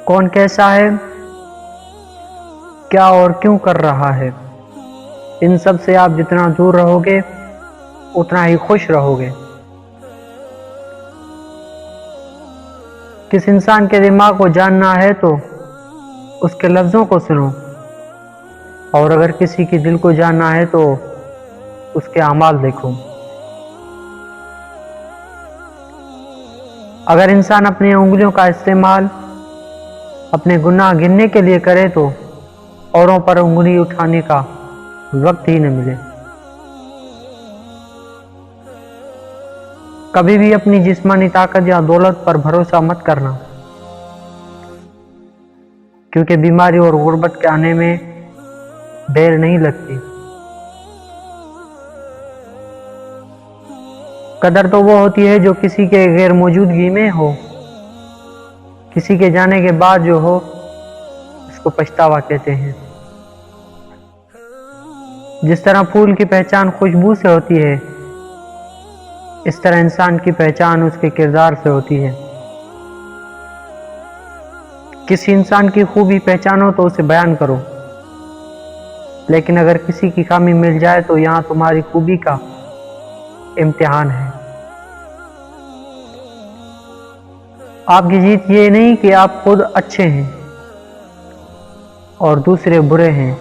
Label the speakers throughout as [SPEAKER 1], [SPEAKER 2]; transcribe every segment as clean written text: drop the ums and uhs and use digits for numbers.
[SPEAKER 1] کون کیسا ہے، کیا اور کیوں کر رہا ہے، ان سب سے آپ جتنا دور رہو گے اتنا ہی خوش رہو گے۔ کس انسان کے دماغ کو جاننا ہے تو اس کے لفظوں کو سنو، اور اگر کسی کی دل کو جاننا ہے تو اس کے اعمال دیکھو۔ اگر انسان اپنی انگلیوں کا استعمال اپنے گناہ گننے کے لیے کرے تو اوروں پر انگلی اٹھانے کا وقت ہی نہ ملے۔ کبھی بھی اپنی جسمانی طاقت یا دولت پر بھروسہ مت کرنا، کیونکہ بیماری اور غربت کے آنے میں دیر نہیں لگتی۔ قدر تو وہ ہوتی ہے جو کسی کے غیر موجودگی میں ہو، کسی کے جانے کے بعد جو ہو اس کو پچھتاوا کہتے ہیں۔ جس طرح پھول کی پہچان خوشبو سے ہوتی ہے، اس طرح انسان کی پہچان اس کے کردار سے ہوتی ہے۔ کسی انسان کی خوبی پہچانو تو اسے بیان کرو، لیکن اگر کسی کی خامی مل جائے تو یہاں تمہاری خوبی کا امتحان ہے۔ آپ کی جیت یہ نہیں کہ آپ خود اچھے ہیں اور دوسرے برے ہیں،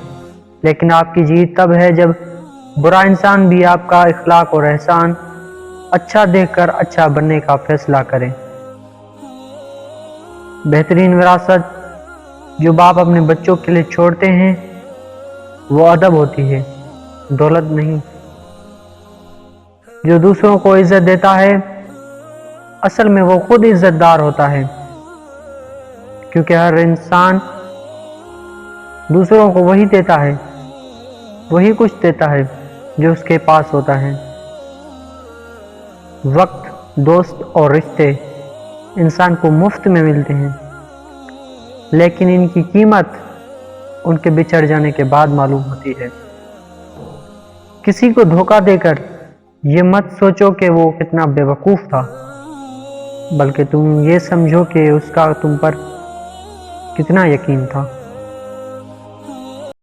[SPEAKER 1] لیکن آپ کی جیت تب ہے جب برا انسان بھی آپ کا اخلاق اور احسان اچھا دیکھ کر اچھا بننے کا فیصلہ کرے۔ بہترین وراثت جو باپ اپنے بچوں کے لیے چھوڑتے ہیں وہ ادب ہوتی ہے، دولت نہیں۔ جو دوسروں کو عزت دیتا ہے اصل میں وہ خود عزت دار ہوتا ہے، کیونکہ ہر انسان دوسروں کو وہی دیتا ہے، وہی کچھ دیتا ہے جو اس کے پاس ہوتا ہے۔ وقت، دوست اور رشتے انسان کو مفت میں ملتے ہیں، لیکن ان کی قیمت ان کے بچھڑ جانے کے بعد معلوم ہوتی ہے۔ کسی کو دھوکہ دے کر یہ مت سوچو کہ وہ کتنا بے وقوف تھا، بلکہ تم یہ سمجھو کہ اس کا تم پر کتنا یقین تھا۔